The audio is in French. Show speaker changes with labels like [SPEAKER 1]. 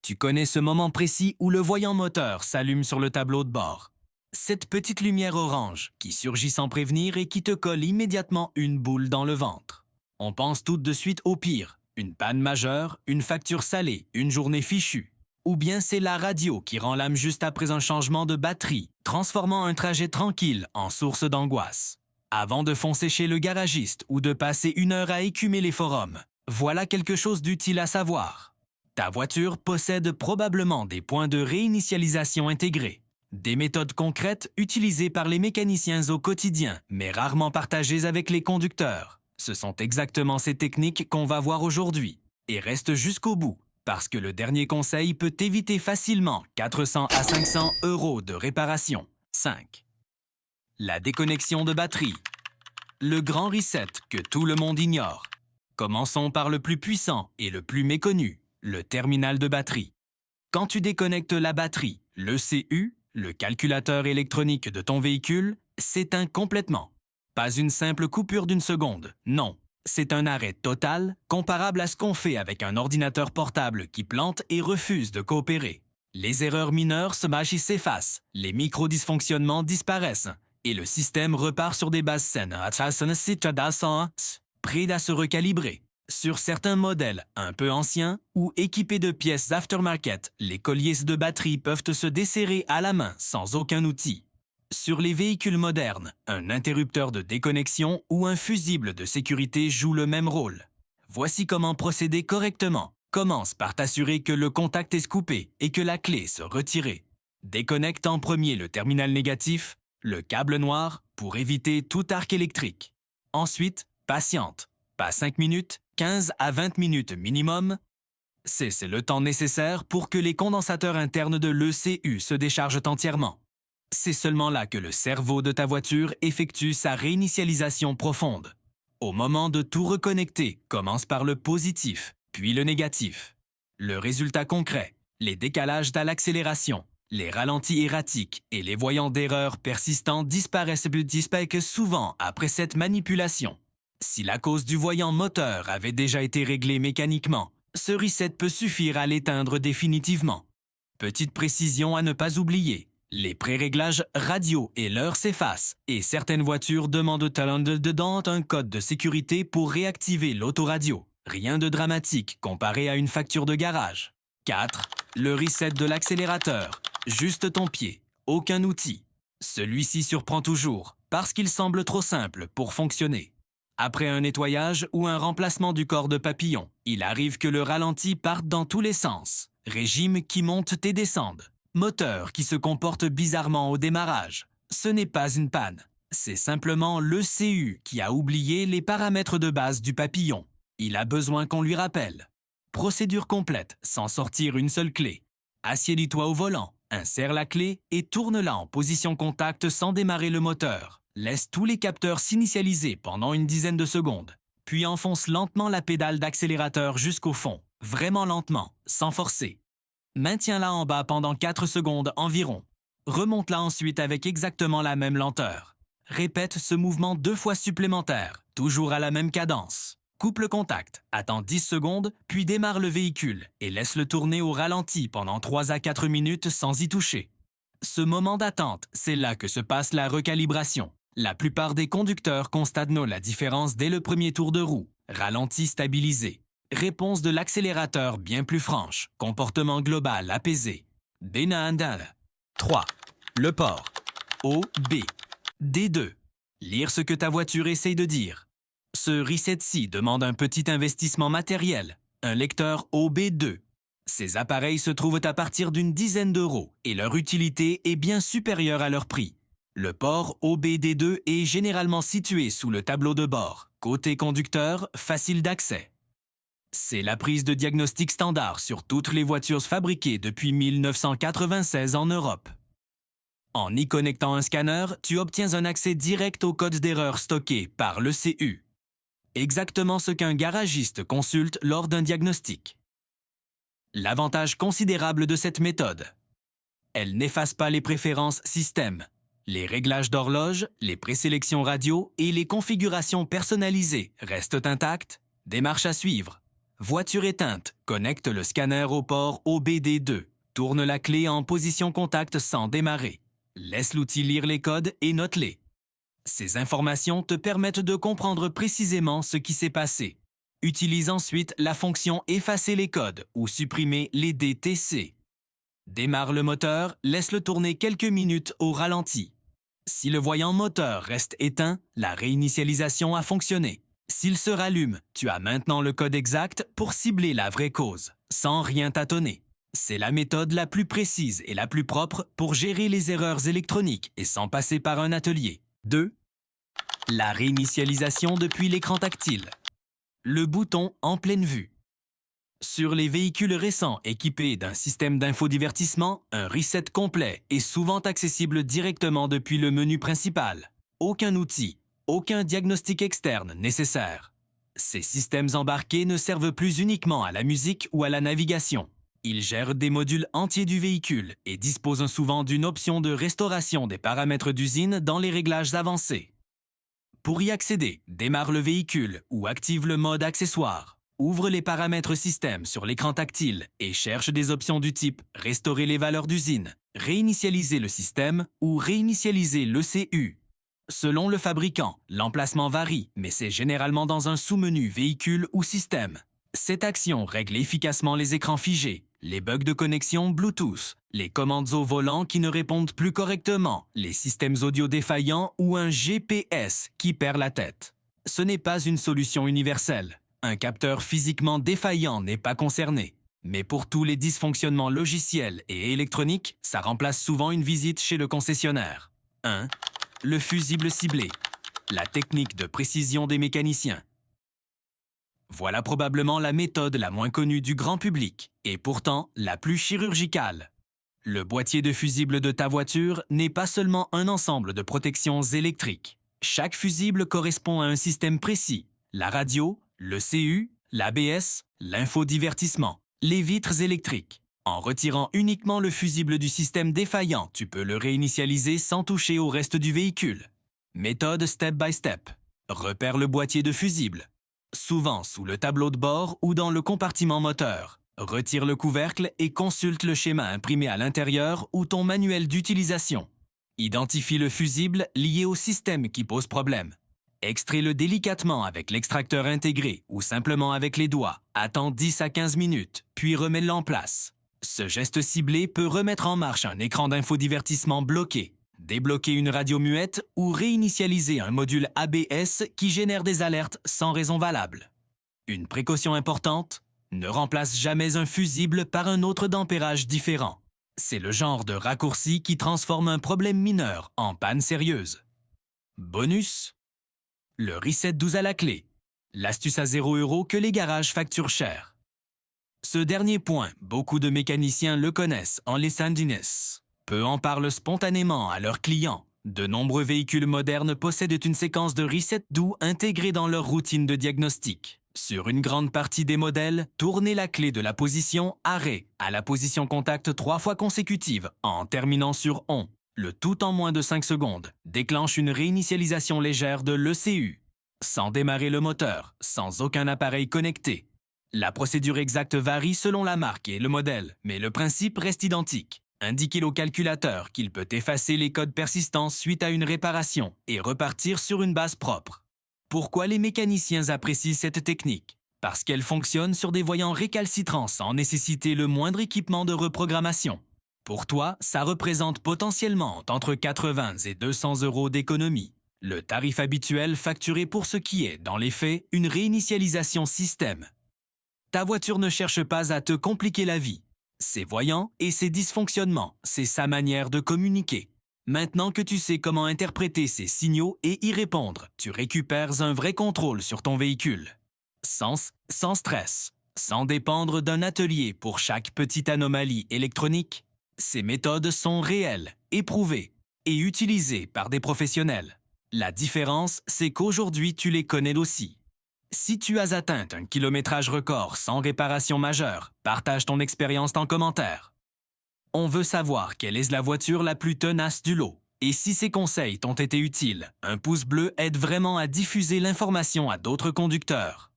[SPEAKER 1] Tu connais ce moment précis où le voyant moteur s'allume sur le tableau de bord. Cette petite lumière orange qui surgit sans prévenir et qui te colle immédiatement une boule dans le ventre. On pense tout de suite au pire, une panne majeure, une facture salée, une journée fichue. Ou bien c'est la radio qui rend l'âme juste après un changement de batterie, transformant un trajet tranquille en source d'angoisse. Avant de foncer chez le garagiste ou de passer 1 heure à écumer les forums, voilà quelque chose d'utile à savoir. Ta voiture possède probablement des points de réinitialisation intégrés. Des méthodes concrètes utilisées par les mécaniciens au quotidien, mais rarement partagées avec les conducteurs. Ce sont exactement ces techniques qu'on va voir aujourd'hui. Et reste jusqu'au bout, parce que le dernier conseil peut éviter facilement 400 à 500 € de réparation. 5. La déconnexion de batterie. Le grand reset que tout le monde ignore. Commençons par le plus puissant et le plus méconnu, le terminal de batterie. Quand tu déconnectes la batterie, l'ECU, le calculateur électronique de ton véhicule, s'éteint complètement. Pas une simple coupure d'1 seconde, non. C'est un arrêt total, comparable à ce qu'on fait avec un ordinateur portable qui plante et refuse de coopérer. Les erreurs mineures s'effacent, les micro-dysfonctionnements disparaissent, et le système repart sur des bases saines, prêt à se recalibrer. Sur certains modèles un peu anciens ou équipés de pièces aftermarket, les colliers de batterie peuvent se desserrer à la main sans aucun outil. Sur les véhicules modernes, un interrupteur de déconnexion ou un fusible de sécurité joue le même rôle. Voici comment procéder correctement. Commence par t'assurer que le contact est coupé et que la clé se retirée. Déconnecte en premier le terminal négatif, le câble noir, pour éviter tout arc électrique. Ensuite, patiente. Pas 5 minutes, 15 à 20 minutes minimum. C'est le temps nécessaire pour que les condensateurs internes de l'ECU se déchargent entièrement. C'est seulement là que le cerveau de ta voiture effectue sa réinitialisation profonde. Au moment de tout reconnecter, commence par le positif, puis le négatif. Le résultat concret, les décalages à l'accélération, les ralentis erratiques et les voyants d'erreur persistants disparaissent souvent après cette manipulation. Si la cause du voyant moteur avait déjà été réglée mécaniquement, ce reset peut suffire à l'éteindre définitivement. Petite précision à ne pas oublier, les pré-réglages radio et l'heure s'effacent et certaines voitures demandent dedans un code de sécurité pour réactiver l'autoradio. Rien de dramatique comparé à une facture de garage. 4. Le reset de l'accélérateur. Juste ton pied, aucun outil. Celui-ci surprend toujours parce qu'il semble trop simple pour fonctionner. Après un nettoyage ou un remplacement du corps de papillon, il arrive que le ralenti parte dans tous les sens. Régime qui monte et descende. Moteur qui se comporte bizarrement au démarrage. Ce n'est pas une panne. C'est simplement l'ECU qui a oublié les paramètres de base du papillon. Il a besoin qu'on lui rappelle. Procédure complète, sans sortir une seule clé. Assieds-toi au volant, insère la clé et tourne-la en position contact sans démarrer le moteur. Laisse tous les capteurs s'initialiser pendant une dizaine de secondes, puis enfonce lentement la pédale d'accélérateur jusqu'au fond, vraiment lentement, sans forcer. Maintiens-la en bas pendant 4 secondes environ. Remonte-la ensuite avec exactement la même lenteur. Répète ce mouvement 2 fois supplémentaire, toujours à la même cadence. Coupe le contact, attends 10 secondes, puis démarre le véhicule et laisse-le tourner au ralenti pendant 3 à 4 minutes sans y toucher. Ce moment d'attente, c'est là que se passe la recalibration. La plupart des conducteurs constatent la différence dès le premier tour de roue. Ralenti stabilisé. Réponse de l'accélérateur bien plus franche. Comportement global apaisé. Benandal. 3. Le port. OB. D2. Lire ce que ta voiture essaye de dire. Ce reset-ci demande un petit investissement matériel. Un lecteur OB2. Ces appareils se trouvent à partir d'une dizaine d'euros et leur utilité est bien supérieure à leur prix. Le port OBD2 est généralement situé sous le tableau de bord, côté conducteur, facile d'accès. C'est la prise de diagnostic standard sur toutes les voitures fabriquées depuis 1996 en Europe. En y connectant un scanner, tu obtiens un accès direct au code d'erreur stocké par l'ECU. Exactement ce qu'un garagiste consulte lors d'un diagnostic. L'avantage considérable de cette méthode. Elle n'efface pas les préférences système. Les réglages d'horloge, les présélections radio et les configurations personnalisées restent intactes. Démarche à suivre. Voiture éteinte, connecte le scanner au port OBD2. Tourne la clé en position contact sans démarrer. Laisse l'outil lire les codes et note-les. Ces informations te permettent de comprendre précisément ce qui s'est passé. Utilise ensuite la fonction Effacer les codes ou supprimer les DTC. Démarre le moteur, laisse-le tourner quelques minutes au ralenti. Si le voyant moteur reste éteint, la réinitialisation a fonctionné. S'il se rallume, tu as maintenant le code exact pour cibler la vraie cause, sans rien tâtonner. C'est la méthode la plus précise et la plus propre pour gérer les erreurs électroniques et sans passer par un atelier. 2. La réinitialisation depuis l'écran tactile. Le bouton en pleine vue. Sur les véhicules récents équipés d'un système d'infodivertissement, un reset complet est souvent accessible directement depuis le menu principal. Aucun outil, aucun diagnostic externe nécessaire. Ces systèmes embarqués ne servent plus uniquement à la musique ou à la navigation. Ils gèrent des modules entiers du véhicule et disposent souvent d'une option de restauration des paramètres d'usine dans les réglages avancés. Pour y accéder, démarre le véhicule ou active le mode accessoire. Ouvre les paramètres système sur l'écran tactile et cherche des options du type « Restaurer les valeurs d'usine »,« Réinitialiser le système » ou « Réinitialiser l'ECU ». Selon le fabricant, l'emplacement varie, mais c'est généralement dans un sous-menu Véhicule ou Système. Cette action règle efficacement les écrans figés, les bugs de connexion Bluetooth, les commandes au volant qui ne répondent plus correctement, les systèmes audio défaillants ou un GPS qui perd la tête. Ce n'est pas une solution universelle. Un capteur physiquement défaillant n'est pas concerné. Mais pour tous les dysfonctionnements logiciels et électroniques, ça remplace souvent une visite chez le concessionnaire. 1. Le fusible ciblé. La technique de précision des mécaniciens. Voilà probablement la méthode la moins connue du grand public, et pourtant la plus chirurgicale. Le boîtier de fusible de ta voiture n'est pas seulement un ensemble de protections électriques. Chaque fusible correspond à un système précis. La radio, le CU, l'ABS, l'infodivertissement, les vitres électriques. En retirant uniquement le fusible du système défaillant, tu peux le réinitialiser sans toucher au reste du véhicule. Méthode step by step. Repère le boîtier de fusible. Souvent sous le tableau de bord ou dans le compartiment moteur. Retire le couvercle et consulte le schéma imprimé à l'intérieur ou ton manuel d'utilisation. Identifie le fusible lié au système qui pose problème. Extrais-le délicatement avec l'extracteur intégré ou simplement avec les doigts. Attends 10 à 15 minutes, puis remets-le en place. Ce geste ciblé peut remettre en marche un écran d'infodivertissement bloqué, débloquer une radio muette ou réinitialiser un module ABS qui génère des alertes sans raison valable. Une précaution importante, ne remplace jamais un fusible par un autre d'ampérage différent. C'est le genre de raccourci qui transforme un problème mineur en panne sérieuse. Bonus, le reset 12 à la clé. L'astuce à 0 € que les garages facturent cher. Ce dernier point, beaucoup de mécaniciens le connaissent en laissandiness. Peu en parlent spontanément à leurs clients. De nombreux véhicules modernes possèdent une séquence de reset doux intégrée dans leur routine de diagnostic. Sur une grande partie des modèles, tournez la clé de la position arrêt à la position contact 3 fois consécutive en terminant sur ON. Le tout en moins de 5 secondes déclenche une réinitialisation légère de l'ECU. Sans démarrer le moteur, sans aucun appareil connecté. La procédure exacte varie selon la marque et le modèle, mais le principe reste identique. Indiquez au calculateur qu'il peut effacer les codes persistants suite à une réparation et repartir sur une base propre. Pourquoi les mécaniciens apprécient cette technique? Parce qu'elle fonctionne sur des voyants récalcitrants sans nécessiter le moindre équipement de reprogrammation. Pour toi, ça représente potentiellement entre 80 et 200 € d'économie. Le tarif habituel facturé pour ce qui est, dans les faits, une réinitialisation système. Ta voiture ne cherche pas à te compliquer la vie. Ses voyants et ses dysfonctionnements, c'est sa manière de communiquer. Maintenant que tu sais comment interpréter ces signaux et y répondre, tu récupères un vrai contrôle sur ton véhicule. Sans stress, sans dépendre d'un atelier pour chaque petite anomalie électronique. Ces méthodes sont réelles, éprouvées et utilisées par des professionnels. La différence, c'est qu'aujourd'hui, tu les connais aussi. Si tu as atteint un kilométrage record sans réparation majeure, partage ton expérience en commentaire. On veut savoir quelle est la voiture la plus tenace du lot. Et si ces conseils t'ont été utiles, un pouce bleu aide vraiment à diffuser l'information à d'autres conducteurs.